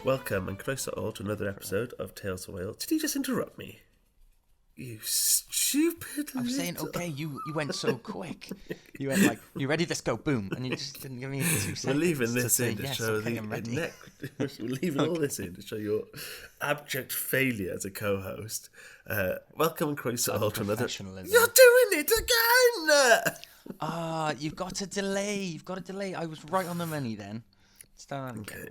Welcome and close all to another episode of Tales for Wales. Did you just interrupt me? You stupid I'm saying, little- okay, you went so quick. You went like, you ready? Let's go, boom. And you just didn't give me 2 seconds. We're leaving to this say, in to yes, show okay, I'm ready. We're leaving all this in to show your abject failure as a co-host. Welcome and close all to another... Professionalism. You're doing it again! You've got to delay. You've got to delay. I was right on the money then. Start. Okay.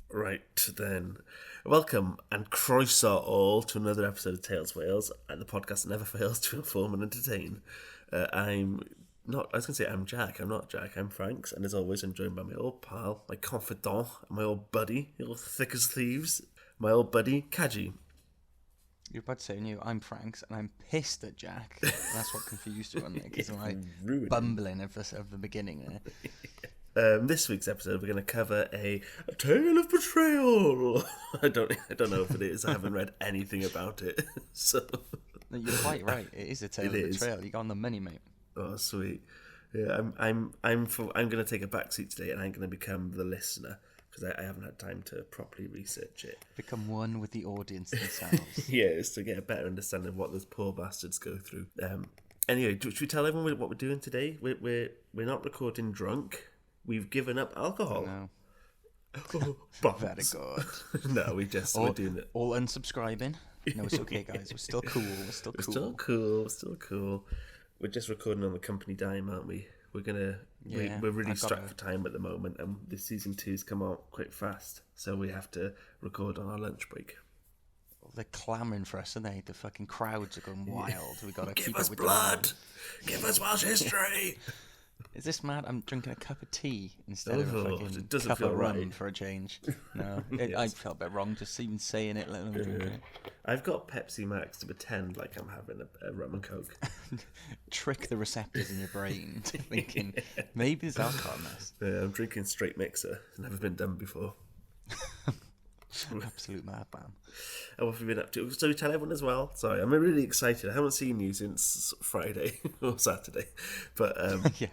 Right then. Welcome and croeso all to another episode of Tales Wales, and the podcast that never fails to inform and entertain. I'm Jack. I'm not Jack. I'm Franks, and as always, I'm joined by my old pal, my confidant, my old buddy, all thick as thieves, my old buddy Kaji. You're about to say, I'm Franks, and I'm pissed at Jack. That's what confused you, wasn't it? Because of my bumbling of the beginning there. This week's episode, we're going to cover a tale of betrayal. I don't know if it is. I haven't read anything about it. So No, you're quite right. It is a tale of betrayal. You got on the money, mate. Oh, sweet. Yeah, I'm going to take a backseat today, and I'm going to become the listener because I haven't had time to properly research it. Become one with the audience themselves. Yeah, it's to get a better understanding of what those poor bastards go through. Anyway, should we tell everyone what we're doing today? We're not recording drunk. We've given up alcohol. No. Oh, Very good. No, we're doing it. All unsubscribing. No, it's okay, guys. We're still cool. We're still cool. We're just recording on the company dime, aren't we? We're really strapped for time at the moment, and the season 2's come out quite fast, so we have to record on our lunch break. They're clamouring for us, aren't they? The fucking crowds are going wild. We got to Give keep us up with blood. them. Give us Welsh history. Is this mad? I'm drinking a cup of tea instead of a fucking it doesn't cup feel of rum right. for a change. No, I felt a bit wrong just even saying it, let alone drinking it. I've got Pepsi Max to pretend like I'm having a rum and coke. Trick the receptors in your brain to thinking maybe there's alcohol in this. I'm drinking straight mixer. It's never been done before. Absolute madman. And what have you been up to? So we tell everyone as well. Sorry, I'm really excited. I haven't seen you since Friday or Saturday, but Yeah.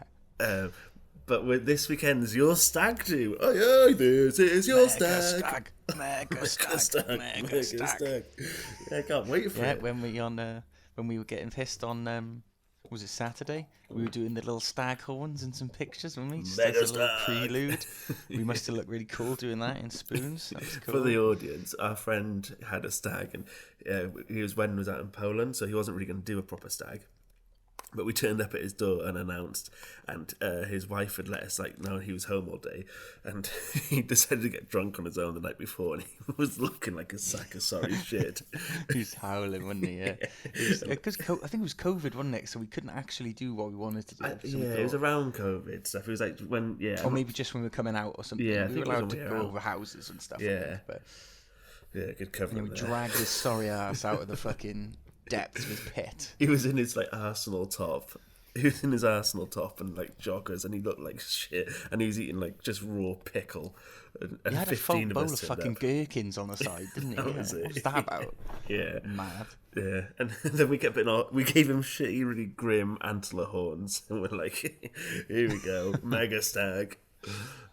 But this weekend's your stag do. Oh yeah, this is your stag. Mega stag. Yeah, I can't wait for it. when we were getting pissed on was it Saturday? We were doing the little stag horns and some pictures, weren't we? Just Mega as a little stag. prelude. We must have looked really cool doing that in spoons. That was cool. For the audience, our friend had a stag, and he was out in Poland, so he wasn't really going to do a proper stag. But we turned up at his door unannounced, and his wife had let us know he was home all day, and he decided to get drunk on his own the night before, and he was looking like a sack of sorry shit. He was howling, wasn't he? Yeah. Because I think it was COVID, wasn't it? So we couldn't actually do what we wanted to do. So It was around COVID stuff. It was like when, or maybe just when we were coming out or something. Yeah, I we think were it was allowed to when we go were out. over houses and stuff. Yeah. I think, but Yeah, good cover. we dragged his sorry ass out of the fucking depths of his pit. He was in his Arsenal top. He was in his Arsenal top and joggers, and he looked like shit. And he was eating just raw pickle. And He had a 15 full bowl of of us fucking gherkins on the side, didn't he? That was it. What was that about? Yeah. Mad. Yeah, and then we gave him shitty, really grim antler horns, and we're like, here we go, mega stag.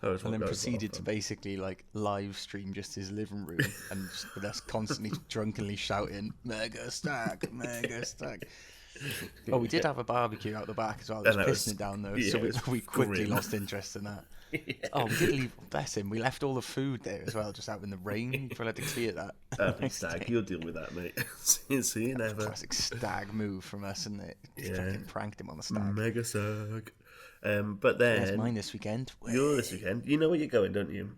And then proceeded to basically live stream just his living room and just with us constantly drunkenly shouting, mega stag, mega stag. Oh, we did have a barbecue out the back as well. It was pissing it down though, so we quickly grim. lost interest in that. Yeah. Oh, we did leave, bless him, we left all the food there as well, just out in the rain. We probably had to clear that. Stag, you'll deal with that, mate. See you never. Classic stag move from us, isn't it? Just fucking pranked him on the stag. Mega stag. But then... That's mine this weekend. You're this weekend. You know where you're going, don't you?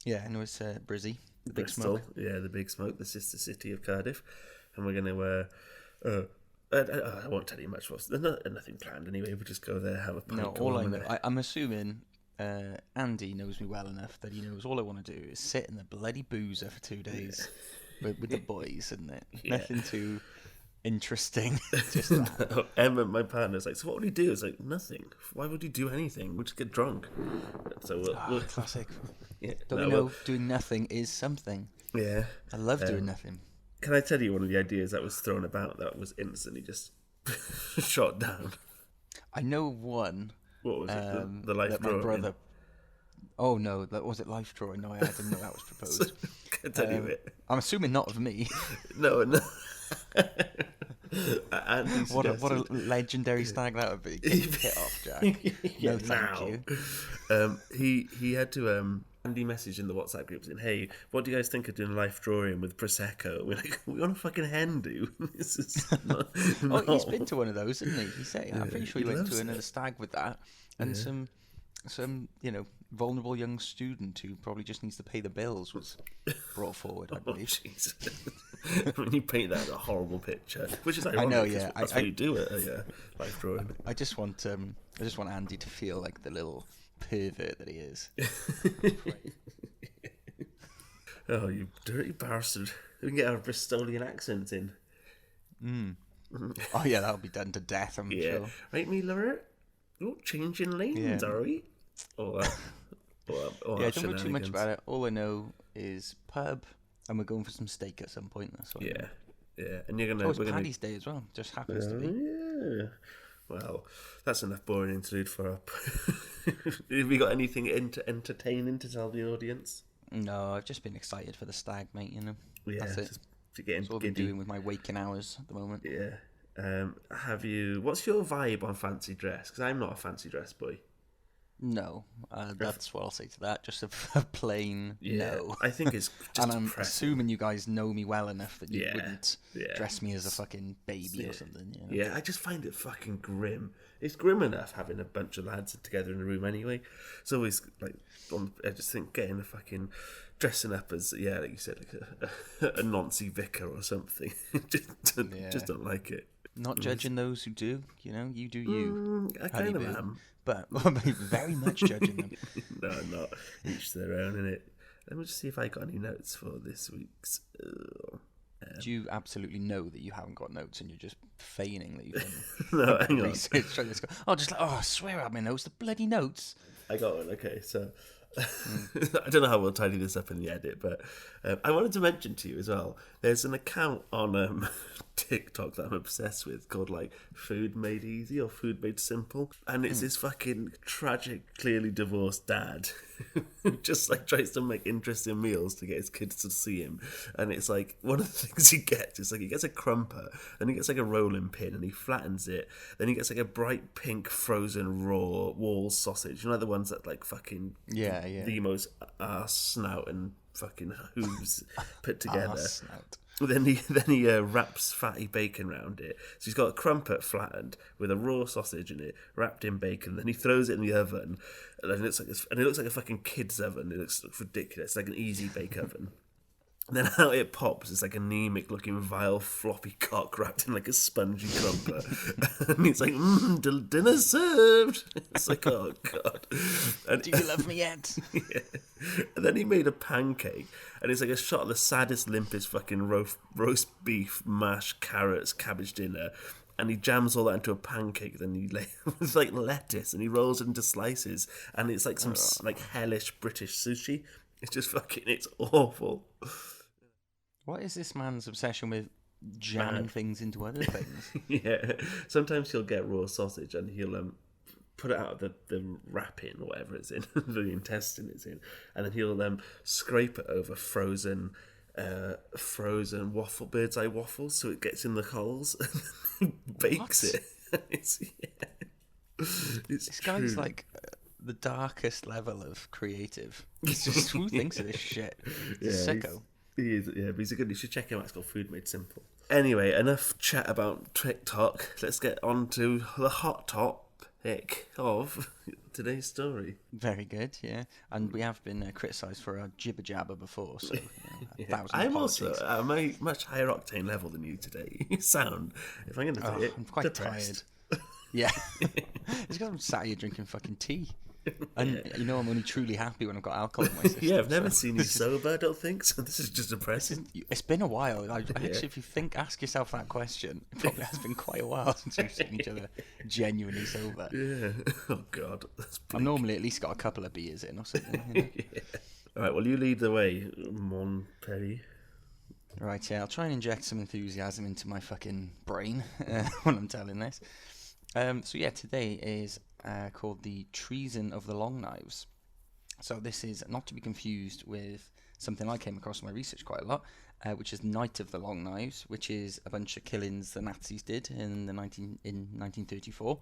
Yeah, I know it's Brizzy. The Big Bristol. Smoke. Yeah, the Big Smoke, the sister city of Cardiff. And we're going to... I won't tell you much. There's nothing planned anyway. We'll just go there, have a pint. No, all I know, I'm assuming Andy knows me well enough that he knows all I want to do is sit in the bloody boozer for 2 days with the boys, isn't it? Yeah. Nothing too interesting. Just that. No, Emma, my partner's like, so what would he do? It's like, nothing. Why would he do anything? We'll just get drunk. So we'll Classic. yeah, Don't we know doing nothing is something? Yeah. I love doing nothing. Can I tell you one of the ideas that was thrown about that was instantly just shot down? I know one. What was it? The life that my drawing? brother. Oh no, that was it. Life drawing. No, I didn't know that was proposed. Anyway. I'm assuming not of me. No. What a legendary stag that would be. Get your pit off, Jack. No, thank you. He had to Andy messaged in the WhatsApp group saying, "Hey, what do you guys think of doing life drawing with Prosecco?" We're like, "We want a fucking hen do." This is not, Oh, he's been to one of those, isn't he? He said, I'm pretty sure he went to another stag with that, and some vulnerable young student who probably just needs to pay the bills was brought forward, I believe. Jesus. When you paint that as a horrible picture, which is ironic, I know, yeah. That's how you do it, life drawing. I just want Andy to feel like the little pervert that he is. Oh, you dirty bastard! We can get our Bristolian accent in. Oh yeah, that'll be done to death, I'm sure. Right, me lover. Oh, changing lanes, are we? I don't know too much about it. All I know is pub, and we're going for some steak at some point. That's what. Yeah, and you're gonna. Oh, it's Paddy's Day as well. Just happens to be. Yeah. Well, that's enough boring interlude for our. Have you got anything entertaining to tell the audience? No, I've just been excited for the stag, mate. Yeah, that's it. Just getting that's what I've been doing with my waking hours at the moment. Yeah. Have you? What's your vibe on fancy dress? Because I'm not a fancy dress boy. No, that's what I'll say to that. Just a plain no. I think it's just and I'm depressing. assuming you guys know me well enough that you wouldn't dress me as a fucking baby or something. Yeah, I just find it fucking grim. It's grim enough having a bunch of lads together in a room anyway. It's always like, I just think getting a fucking dressing up as like you said, like a Nancy vicar or something. just don't like it. Not judging those who do. You do you. I kind of am. But I'm very much judging them. No, not each their own, innit? Let me just see if I got any notes for this week's. Do you absolutely know that you haven't got notes and you're just feigning that you've done hang on. research? I swear I have my notes. The bloody notes. I got one. Okay, so I don't know how we'll tidy this up in the edit, but I wanted to mention to you as well. There's an account on TikTok that I'm obsessed with called like Food Made Easy or Food Made Simple, and it's this fucking tragic, clearly divorced dad who just like tries to make interesting meals to get his kids to see him. And it's like one of the things he gets is like he gets a crumper, then he gets like a rolling pin and he flattens it, then he gets like a bright pink frozen raw wall sausage, the ones that like fucking the most arse snout and fucking hooves put together. Then he wraps fatty bacon around it. So he's got a crumpet flattened with a raw sausage in it, wrapped in bacon. Then he throws it in the oven, and it looks like a fucking kid's oven. It looks ridiculous, like an easy bake oven. And then out it pops. It's like anemic looking vile floppy cock wrapped in like a spongy crumpet. And he's like, dinner served. It's like, oh God. And, do you love me yet? Yeah. And then he made a pancake. And it's like a shot of the saddest, limpest fucking roast beef, mashed carrots, cabbage dinner. And he jams all that into a pancake. Then he with like lettuce and he rolls it into slices. And it's like some like hellish British sushi. It's just fucking, it's awful. What is this man's obsession with jamming things into other things? Yeah, sometimes he'll get raw sausage and he'll put it out of the wrapping or whatever it's in, the intestine it's in, and then he'll scrape it over frozen waffle, bird's eye waffles, so it gets in the coals and bakes it. This guy's like the darkest level of creative. It's just who thinks of this shit? It's a sicko. He is, yeah, but he's a good. You should check him out. It's called Food Made Simple. Anyway, enough chat about TikTok. Let's get on to the hot topic of today's story. Very good, yeah. And we have been criticised for our jibber jabber before, so I'm also at a much higher octane level than you today. You sound, if I'm going to say it, I'm quite depressed. Tired. Yeah, it's because I'm sat here drinking fucking tea. And I'm only truly happy when I've got alcohol in my system. Yeah, I've never seen you sober, I don't think, so this is just depressing. It's been a while. Actually, if you ask yourself that question, it probably has been quite a while since we've seen each other genuinely sober. Yeah. Oh, God. I've normally at least got a couple of beers in or something. Yeah. All right, well, you lead the way, Mon Perry. Right, yeah, I'll try and inject some enthusiasm into my fucking brain when I'm telling this. Today is called the Treason of the Long Knives. So this is not to be confused with something I came across in my research quite a lot, which is Night of the Long Knives, which is a bunch of killings the Nazis did in 1934.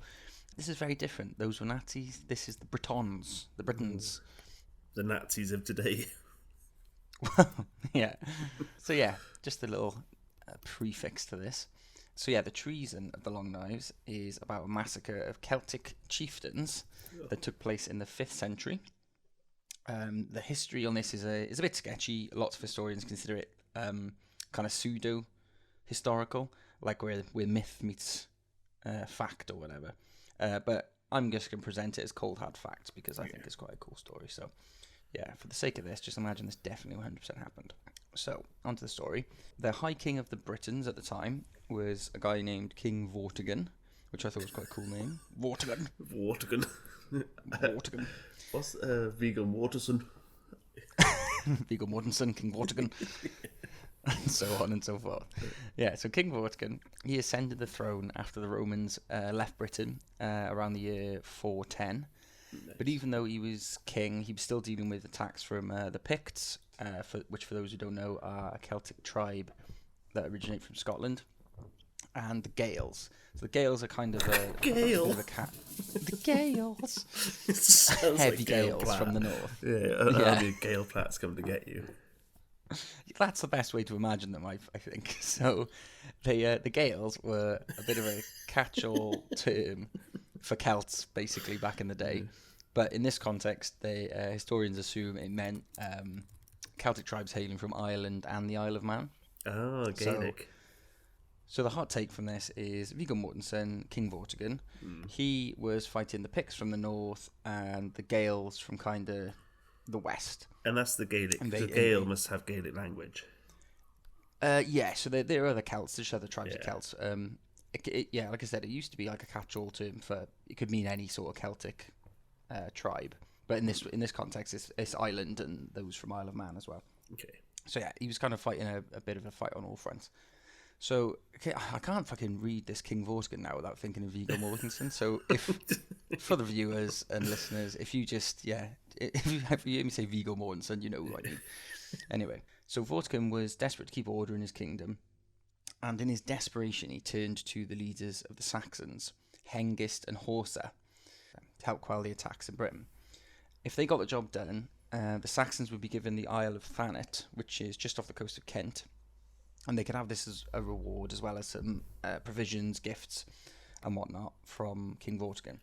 This is very different. Those were Nazis. This is the Britons, the Britons. The Nazis of today. Yeah. So yeah, just a little prefix to this. So yeah, the Treason of the Long Knives is about a massacre of Celtic chieftains that took place in the 5th century. The history on this is a bit sketchy. Lots of historians consider it kind of pseudo-historical, like where myth meets fact or whatever. But I'm just going to present it as cold hard facts because I think it's quite a cool story. So yeah, for the sake of this, just imagine this definitely 100% happened. So, onto the story. The High King of the Britons at the time was a guy named King Vortigern, which I thought was quite a cool name. Vortigern. What's Viggo Mortensen? Viggo Mortensen, King Vortigern. And so on and so forth. Yeah, so King Vortigern, he ascended the throne after the Romans left Britain around the year 410. Nice. But even though he was king, he was still dealing with attacks from the Picts, which for those who don't know are a Celtic tribe that originate from Scotland, and the Gaels. So the Gaels are kind of a bit of a cat. The Gaels. Heavy like Gaels from the north. Yeah, only Gael Platt's come to get you. That's the best way to imagine them, I think. So the Gaels were a bit of a catch-all term for Celts, basically, back in the day. But in this context, historians assume it meant Celtic tribes hailing from Ireland and the Isle of Man. Oh, Gaelic. So the hot take from this is Viggo Mortensen, King Vortigern. He was fighting the Picts from the north and the Gaels from kind of the west. And that's the Gaelic. The Gael must have Gaelic language. Yeah, so there are other Celts. There's other tribes of Celts. Yeah, like I said, it used to be like a catch-all term for it could mean any sort of Celtic tribe. But in this context, it's Ireland and those from Isle of Man as well. Okay. So yeah, he was kind of fighting a bit of a fight on all fronts. So I can't fucking read this King Vortigern now without thinking of Viggo Mortensen. So if for the viewers and listeners, if you hear me say Viggo Mortensen, you know who I mean. Anyway, so Vortigern was desperate to keep order in his kingdom, and in his desperation, he turned to the leaders of the Saxons, Hengist and Horsa, to help quell the attacks in Britain. If they got the job done, the Saxons would be given the Isle of Thanet, which is just off the coast of Kent, and they could have this as a reward, as well as some provisions, gifts, and whatnot from King Vortigern.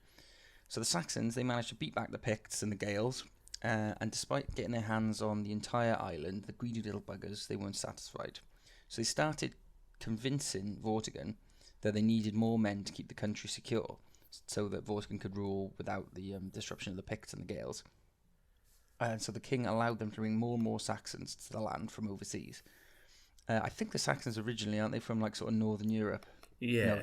So the Saxons, they managed to beat back the Picts and the Gaels, and despite getting their hands on the entire island, the greedy little buggers, they weren't satisfied. So they started convincing Vortigern that they needed more men to keep the country secure, so that Vortigern could rule without the disruption of the Picts and the Gaels. And so the king allowed them to bring more and more Saxons to the land from overseas. I think the Saxons originally, aren't they, from like sort of Northern Europe? Yeah.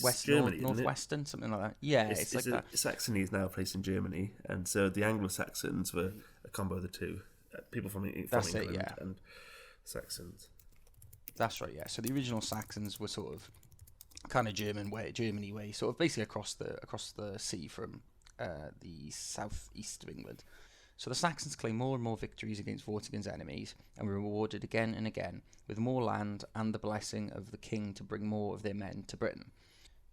West Germany, Northwestern, something like that. Yeah, it's like that. Saxony is now placed in Germany, and so the Anglo-Saxons were a combo of the two. People from England and Saxons. That's right, yeah. So the original Saxons were sort of kind of Germany way, sort of basically across the sea from the southeast of England. So the Saxons claimed more and more victories against Vortigern's enemies and were rewarded again and again with more land and the blessing of the king to bring more of their men to Britain.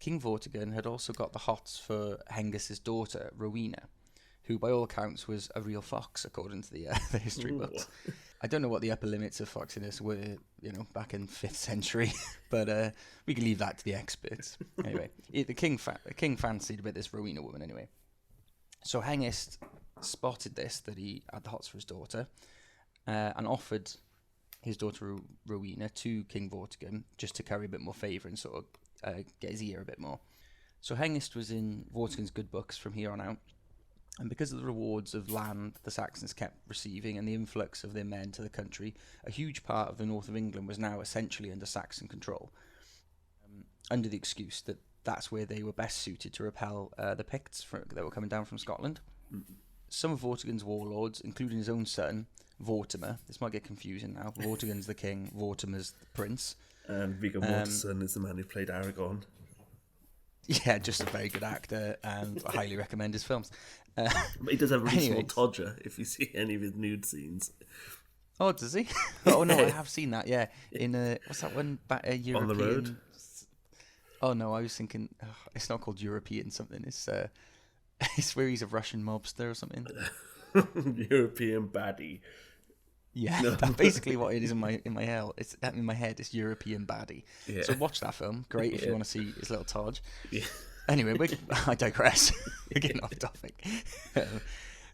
King Vortigern had also got the hots for Hengist's daughter, Rowena, who by all accounts was a real fox, according to the history books. I don't know what the upper limits of foxiness were, back in 5th century, but we can leave that to the experts. Anyway, the king fancied a bit this Rowena woman anyway. So Hengist spotted this, that he had the hots for his daughter, and offered his daughter Rowena to King Vortigern just to carry a bit more favour and sort of get his ear a bit more. So Hengist was in Vortigern's good books from here on out, and because of the rewards of land the Saxons kept receiving and the influx of their men to the country, a huge part of the north of England was now essentially under Saxon control, under the excuse that that's where they were best suited to repel the Picts that were coming down from Scotland. Mm-hmm. Some of Vortigern's warlords, including his own son, Vortimer. This might get confusing now. Vortigern's the king, Vortimer's the prince. And Viggo Mortensen is the man who played Aragorn. Yeah, just a very good actor, and I highly recommend his films. But he does have a really Anyways. small todger if you see any of his nude scenes. Oh, does he? Oh no, I have seen that. Yeah, in what's that one? European. On the Road? Oh no, I was thinking it's not called European something. It's it's where he's a Russian mobster or something. European baddie. Yeah, No. that's basically what it is in my head. It's in my head. It's European baddie. Yeah. So watch that film. Great if Yeah. you want to see his little Todge. Yeah. Anyway, I digress. We're getting off topic.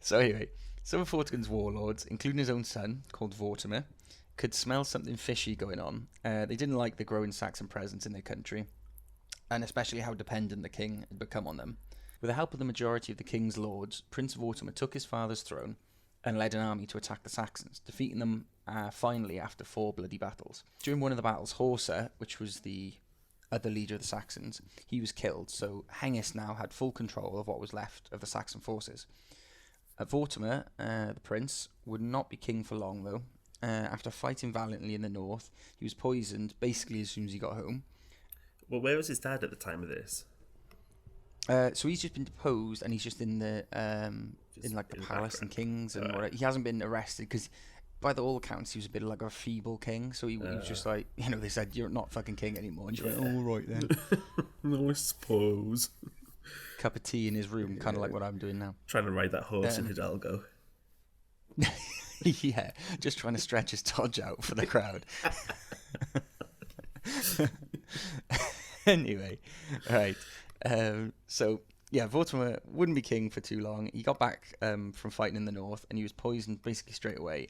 So anyway, some of Vortigern's warlords, including his own son, called Vortimer, could smell something fishy going on. They didn't like the growing Saxon presence in their country, and especially how dependent the king had become on them. With the help of the majority of the king's lords, Prince Vortimer took his father's throne and led an army to attack the Saxons, defeating them finally after 4 bloody battles. During one of the battles, Horsa, which was the other leader of the Saxons, he was killed, so Hengist now had full control of what was left of the Saxon forces. Vortimer, the prince, would not be king for long, though. After fighting valiantly in the north, he was poisoned basically as soon as he got home. Well, where was his dad at the time of this? So he's just been deposed, and he's just in the palace and kings and whatever. He hasn't been arrested because, by all accounts, he was a bit like a feeble king. So he was just like, they said you're not fucking king anymore, and he went, "All right then." No, I suppose. Cup of tea in his room, kind of like what I'm doing now. Trying to ride that horse in Hidalgo. Yeah, just trying to stretch his Todge out for the crowd. Anyway, right. So yeah, Vortimer wouldn't be king for too long. He got back from fighting in the north, and he was poisoned basically straight away,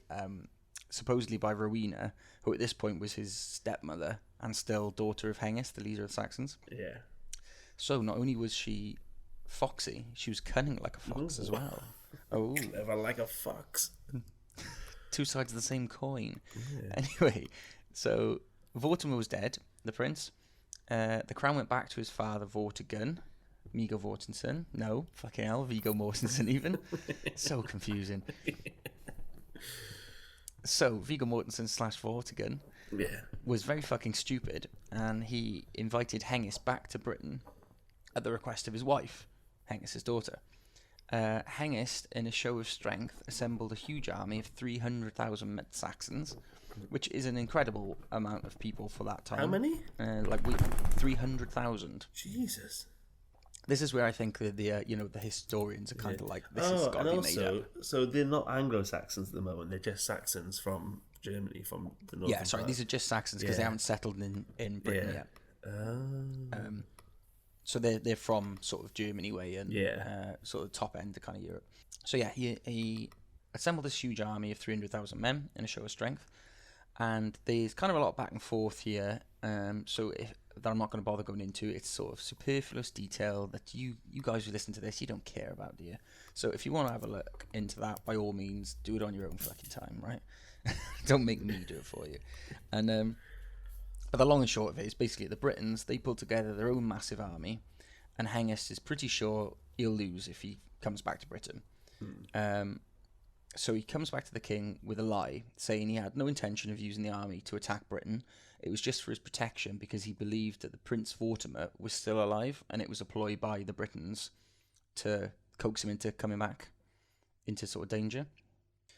supposedly by Rowena, who at this point was his stepmother and still daughter of Hengist, the leader of the Saxons. Yeah. So not only was she foxy, she was cunning like a fox as well. Oh, Clever like a fox. two sides of the same coin. Yeah. Anyway, so Vortimer was dead, the prince. The crown went back to his father, Vortigern. Viggo Mortensen. No, fucking hell, Viggo Mortensen even. So confusing. So, Viggo Mortensen / Vortigern was very fucking stupid, and he invited Hengist back to Britain at the request of his wife, Hengist's daughter. Hengist, in a show of strength, assembled a huge army of 300,000 Saxons, which is an incredible amount of people for that time. How many? 300,000. Jesus. This is where I think the historians are kind of like, this has got to be made up. So they're not Anglo-Saxons at the moment, they're just Saxons from Germany, from the north. Yeah, sorry, these are just Saxons because they haven't settled in Britain yet. So they're from sort of Germany way and sort of top end of kind of Europe. So yeah, he assembled this huge army of 300,000 men in a show of strength, and there's kind of a lot of back and forth here. That I'm not going to bother going into. It's sort of superfluous detail that you guys who listen to this, you don't care about, do you? So if you want to have a look into that, by all means, do it on your own fucking time, right? Don't make me do it for you. And but the long and short of it is basically the Britons, they pulled together their own massive army, and Hengist is pretty sure he'll lose if he comes back to Britain. So he comes back to the king with a lie, saying he had no intention of using the army to attack Britain. It was just for his protection because he believed that the Prince Vortimer was still alive, and it was a ploy by the Britons to coax him into coming back into sort of danger.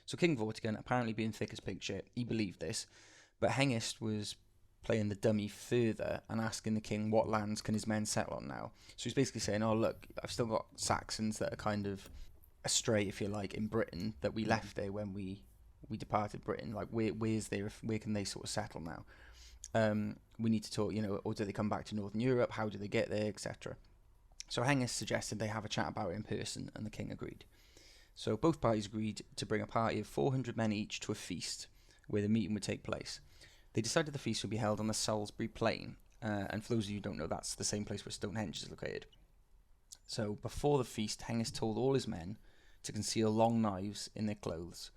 So King Vortigern, apparently being thick as pig shit, he believed this, but Hengist was playing the dummy further and asking the king what lands can his men settle on now. So he's basically saying, oh look, I've still got Saxons that are kind of astray, if you like, in Britain that we left there when we departed Britain. Like where can they sort of settle now? We need to talk, or do they come back to Northern Europe? How do they get there, etc. So Hengist suggested they have a chat about it in person, and the king agreed. So both parties agreed to bring a party of 400 men each to a feast where the meeting would take place. They decided the feast would be held on the Salisbury Plain, and for those of you who don't know, that's the same place where Stonehenge is located. So before the feast, Hengist told all his men to conceal long knives in their clothes,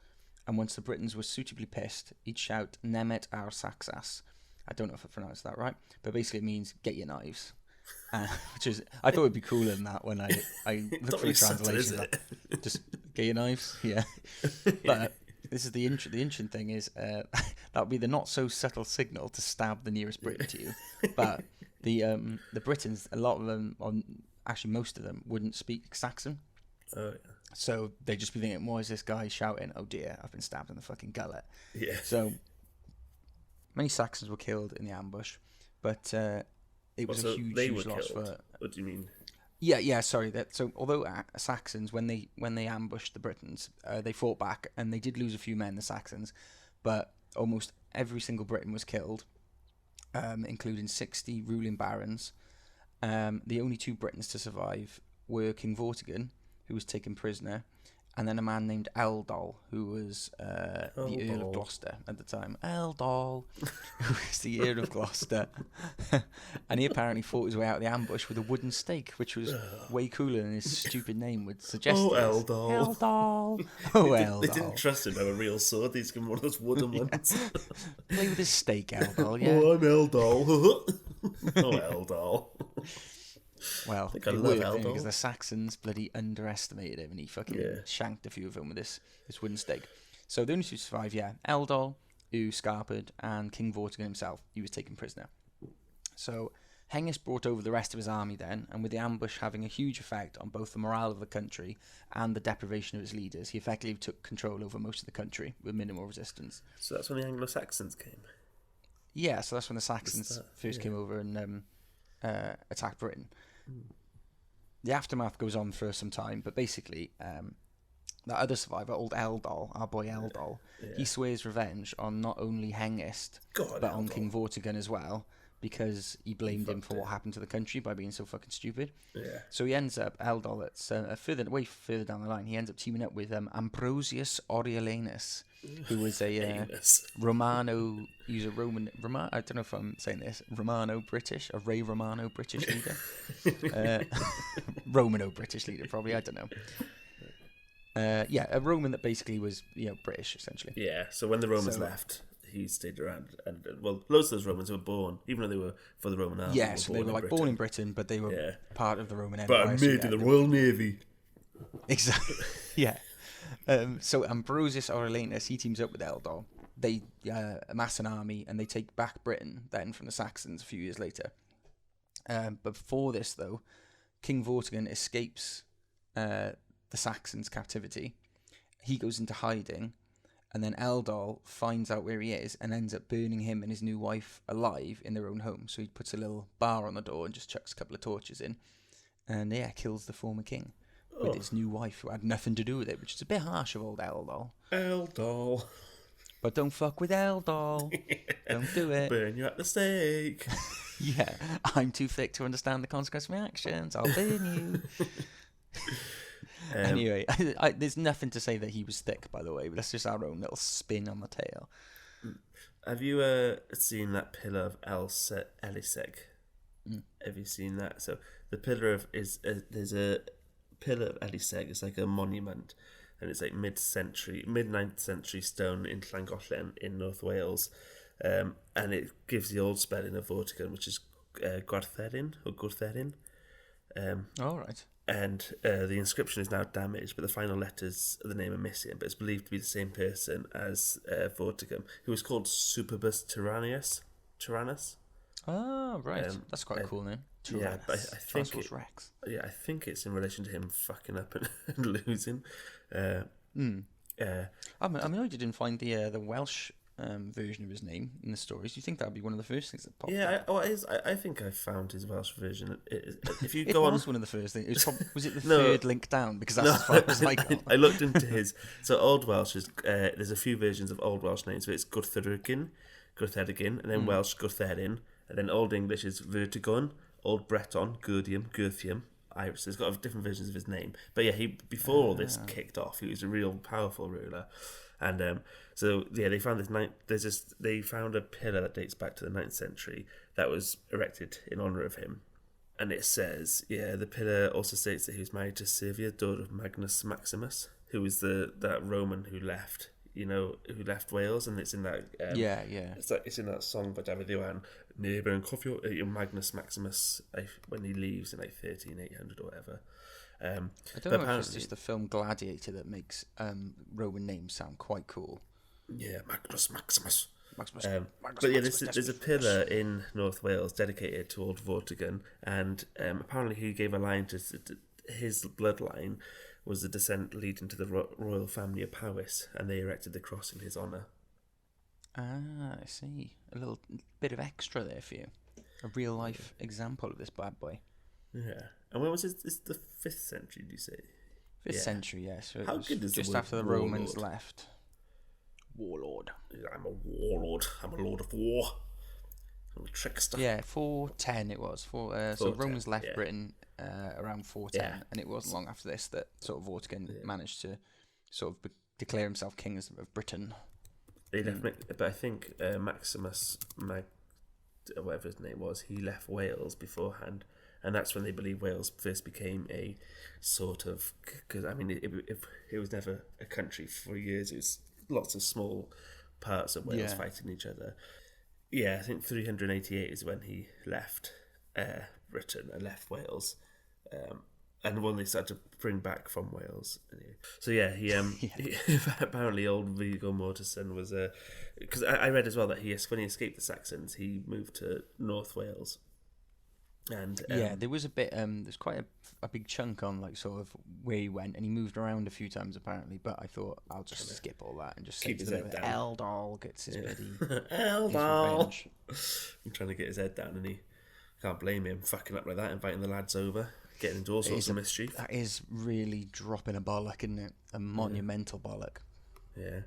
and once the Britons were suitably pissed, he'd shout "Nemet ar Saxas." I don't know if I pronounced that right, but basically it means "get your knives," which is, I thought it'd be cooler than that when I looked for the translation. Just get your knives, yeah. But this is the interesting thing is that would be the not so subtle signal to stab the nearest Briton to you, but the Britons, a lot of them, or actually most of them, wouldn't speak Saxon. Oh, yeah. So they'd just be thinking, why is this guy shouting, oh dear, I've been stabbed in the fucking gullet. Yeah. So many Saxons were killed in the ambush, but it was a huge loss for... What do you mean? Yeah, sorry. So although Saxons, when they ambushed the Britons, they fought back, and they did lose a few men, the Saxons, but almost every single Briton was killed, including 60 ruling barons. The only 2 Britons to survive were King Vortigern, who was taken prisoner, and then a man named Eldol, who was the Earl of Gloucester at the time. Eldol, who was the Earl of Gloucester. And he apparently fought his way out of the ambush with a wooden stake, which was way cooler than his stupid name would suggest. Oh, Eldol. Eldol. Oh, Eldol. They didn't trust him to have a real sword. These give him one of those wooden ones. Play with his stake, Eldol, yeah. Oh, I'm Eldol. Oh, Eldol. Well, it worked because the Saxons bloody underestimated him, and he fucking shanked a few of them with this wooden stake. So the only 2 to survive, Eldol, who scarpered, and King Vortigern himself. He was taken prisoner. So Hengist brought over the rest of his army then, and with the ambush having a huge effect on both the morale of the country and the deprivation of its leaders, he effectively took control over most of the country with minimal resistance. So that's when the Anglo-Saxons came? Yeah, so that's when the Saxons first came over and attacked Britain. The aftermath goes on for some time, but basically, that other survivor, old Eldol, our boy Eldol, he swears revenge on not only Hengist, but on King Vortigern as well, because he blamed him for what happened to the country by being so fucking stupid. Yeah. So he ends up, Eldol, that's way further down the line, he ends up teaming up with Ambrosius Aurelianus, who was a Romano, he was a I don't know if I'm saying this, Romano-British, a Ray Romano-British leader. Romano-British leader, probably, I don't know. A Roman that basically was, British, essentially. Yeah, so when the Romans left, he stayed around, and loads of those Romans were born, even though they were for the Roman army. Yeah, so they were born in Britain, but they were part of the Roman Empire. But made in the Royal Navy. Exactly. Yeah. So Ambrosius Aurelianus, he teams up with Eldol. They amass an army and they take back Britain then from the Saxons a few years later. But before this, though, King Vortigern escapes the Saxons' captivity. He goes into hiding, and then Eldol finds out where he is and ends up burning him and his new wife alive in their own home. So he puts a little bar on the door and just chucks a couple of torches in, and kills the former king with his new wife who had nothing to do with it, which is a bit harsh of old Eldol. Eldol. But don't fuck with Eldol. Don't do it. Burn you at the stake. Yeah, I'm too thick to understand the consequence of my actions. I'll burn you. Anyway, there's nothing to say that he was thick, by the way, but that's just our own little spin on the tale. Have you seen that pillar of Eliseg? Have you seen that? So the pillar of there's a pillar of Eliseg. It's like a monument, and it's like mid-9th century stone in Llangollen in North Wales, and it gives the old spelling of Vortigern, which is Gwartherin or Gwrtherin. All right. And the inscription is now damaged, but the final letters of the name are missing. But it's believed to be the same person as Vortigern, who was called Superbus Tyrannus. Oh, right. That's quite a cool name. Yeah, but I think Rex. Yeah, I think it's in relation to him fucking up and losing. I mean, I didn't find the Welsh version of his name in the stories. Do you think that would be one of the first things that popped up? I think I found his Welsh version. If you it go was one of the first things. Was it the third link down? Because that's as far as I got. I looked into his. So Old Welsh is there's a few versions of Old Welsh names. So it's Gwrthyrgyn, and then Welsh Gwrtherin, and then Old English is Vertigon, Old Breton Gurdium, Gurthium. Irish. So he's got different versions of his name. But yeah, before all this kicked off, he was a real powerful ruler. And they found they found a pillar that dates back to the 9th century that was erected in honour of him. And it says, the pillar also states that he was married to Servia, daughter of Magnus Maximus, who was that Roman who left Wales, and it's in that it's in that song by David Johann, Neighbour and Coffee, Magnus Maximus, when he leaves in 1300 or whatever. I don't know if it's just the film Gladiator that makes Roman names sound quite cool. Yeah, Magnus Maximus. But yeah, there's a pillar in North Wales dedicated to Old Vortigern, and apparently he gave a line to his bloodline was the descent leading to the royal family of Powys, and they erected the cross in his honour. Ah, I see. A little bit of extra there for you. A real life example of this bad boy. Yeah. And when was this? It's the 5th century, did you say? 5th century, yeah. So it How was good is the just word after the warlord? Romans left. Warlord. I'm a warlord. I'm a lord of war. I'm a trickster. Yeah, 410 it was. So 410, Romans left yeah. Britain around 410, Yeah. and it wasn't long after this that sort of Vortigern managed to sort of declare himself king of Britain. They left, but I think Maximus, whatever his name was, he left Wales beforehand, and that's when they believe Wales first became a sort of, because I mean it was never a country for years. It was lots of small parts of Wales fighting each other. Yeah, I think 388 is when he left Britain and left Wales, and when they started to bring back from Wales. So yeah, he apparently old Viggo Mortensen was because I read as well that when he escaped the Saxons, he moved to North Wales. And there was a bit. There's quite a big chunk on like sort of where he went, and he moved around a few times apparently. But I thought I'll just skip all that and just say keep his head down. Eldol gets his bloody Eldol. I'm trying to get his head down, and he can't blame him fucking up like that, inviting the lads over, getting into all sorts of mischief. That is really dropping a bollock, isn't it? A monumental bollock. Yeah.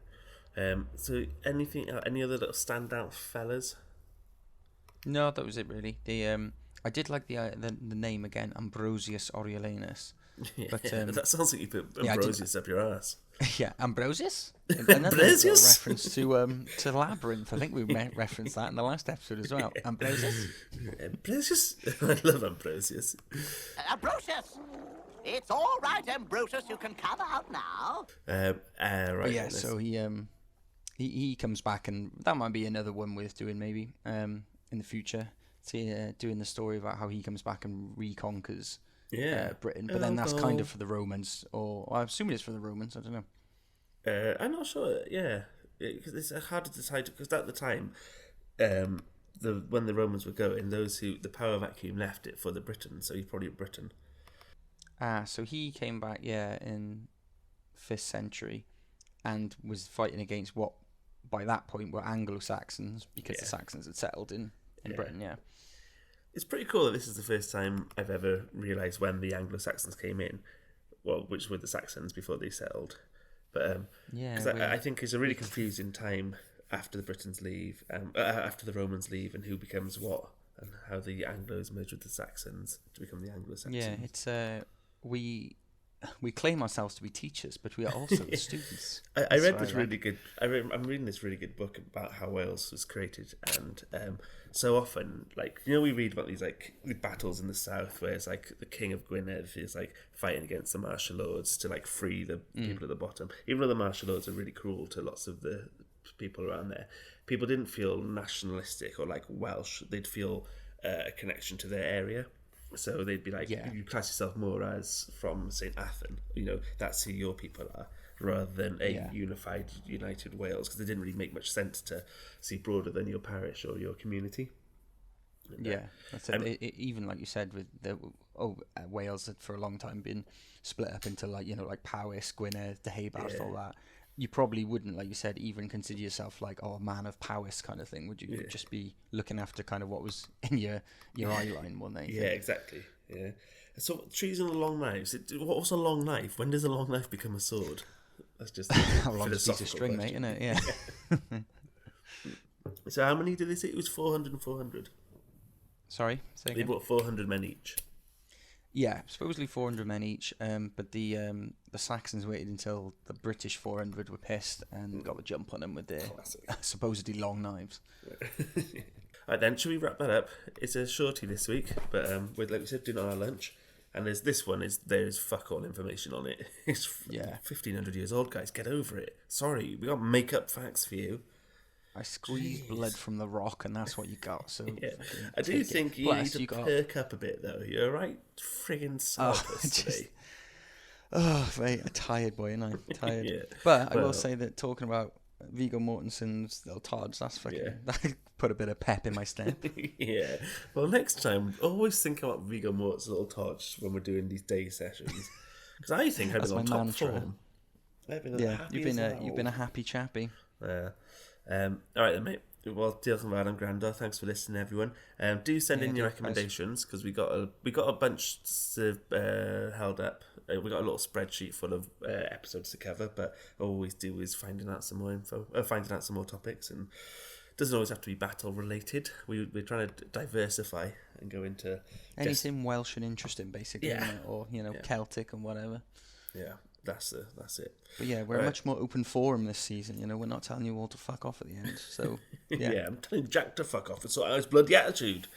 So any other little standout fellas? No, that was it really. I did like the name again, Ambrosius Aurelianus. Yeah, but that sounds like you put Ambrosius up your ass. Yeah, Ambrosius. Ambrosius. Reference to Labyrinth. I think we referenced that in the last episode as well. Ambrosius. Ambrosius. I love Ambrosius. Ambrosius. It's all right, Ambrosius. You can come out now. Right. Yeah. So he comes back, and that might be another one worth doing maybe in the future. Doing the story about how he comes back and reconquers Britain, but then that's kind of for the Romans, or I'm assuming it's for the Romans. I don't know. I'm not sure. Yeah, because it's hard to decide. Because at the time, when the Romans were going, the power vacuum left it for the Britain. So he's probably Britain. So he came back, in 5th century, and was fighting against what by that point were Anglo-Saxons, because the Saxons had settled in Britain. Yeah. It's pretty cool that this is the first time I've ever realised when the Anglo-Saxons came in, well, which were the Saxons before they settled. But because I think it's a really confusing time after the Britons leave, after the Romans leave, and who becomes what, and how the Anglos merge with the Saxons to become the Anglo-Saxons. Yeah, it's we claim ourselves to be teachers, but we are also the students. I read this really good. I'm reading this really good book about how Wales was created, and so often, like we read about these like battles in the south, where it's like the King of Gwynedd is like fighting against the martial lords to like free the people at the bottom. Even though the martial lords are really cruel to lots of the people around there, people didn't feel nationalistic or like Welsh. They'd feel a connection to their area. So they'd be like, you class yourself more as from St. Athan, that's who your people are, rather than a united Wales, because it didn't really make much sense to see broader than your parish or your community. Yeah, that's it. Even like you said, with Wales had for a long time been split up into like Powys, Gwynedd, Deheubarth, all that. You probably wouldn't, like you said, even consider yourself like a man of Powys kind of thing, would you? You'd just be looking after kind of what was in your eye line, wouldn't they? Yeah, exactly. Yeah. So treason and long knives. What was a long knife? When does a long knife become a sword? That's just how long is a piece of string, mate? Isn't it? Yeah. So how many did they say? It was 400 and 400. Sorry, say again. They brought 400 men each. Yeah, supposedly 400 men each, but the Saxons waited until the British 400 were pissed and got the jump on them with their supposedly long knives. Right then, should we wrap that up? It's a shorty this week, but like we said, doing our lunch, and there's fuck all information on it. It's 1,500 years old, guys. Get over it. Sorry, we got make up facts for you. I squeezed blood from the rock, and that's what you got. So I do think you need to perk up a bit, though. You're right, friggin' sourpuss today. Oh, mate, a tired boy, and I'm tired. But I will say that talking about Viggo Mortensen's little Tods. That's fucking. Yeah. That put a bit of pep in my step. Yeah. Well, next time, always think about Viggo Mortensen's little torch when we're doing these day sessions. Because I think I've That's been on my top mantra. form. I've been Yeah, happy you've been a happy chappy. Yeah. All right then, mate. Well, diolch yn fawr am gwrando. Thanks for listening, everyone. Do send in your recommendations because we got a bunch held up. We got a little spreadsheet full of episodes to cover, but all we do is finding out some more info, finding out some more topics, and it doesn't always have to be battle related. We're trying to diversify and go into anything Welsh and interesting, basically, Yeah. isn't it? Or Celtic and whatever. Yeah, that's it. But yeah, we're a much more open forum this season. We're not telling you all to fuck off at the end. So yeah, I'm telling Jack to fuck off and sort out his bloody attitude.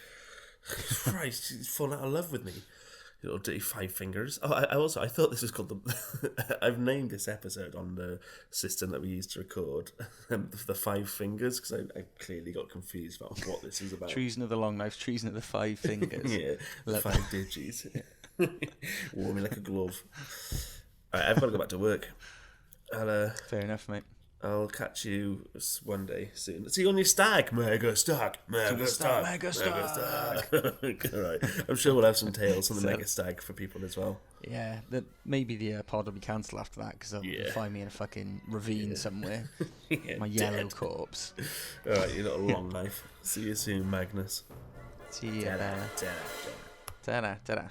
Christ, he's fallen out of love with me. You little dirty five fingers. Oh, I thought this was called the. I've named this episode on the system that we used to record the five fingers because I clearly got confused about what this is about. Treason of the long knife, treason of the five fingers. Yeah, the five digits. Wore me like a glove. All right, I've got to go back to work. Fair enough, mate. I'll catch you one day soon. See you on your stag, mega stag, mega stag, Mega stag. All right, I'm sure we'll have some tales on the mega stag for people as well. Yeah, maybe the pod will be cancelled after that because they'll find me in a fucking ravine somewhere. My yellow corpse. All right, you little long knife. See you soon, Magnus. See ya. Ta-da. Ta-da.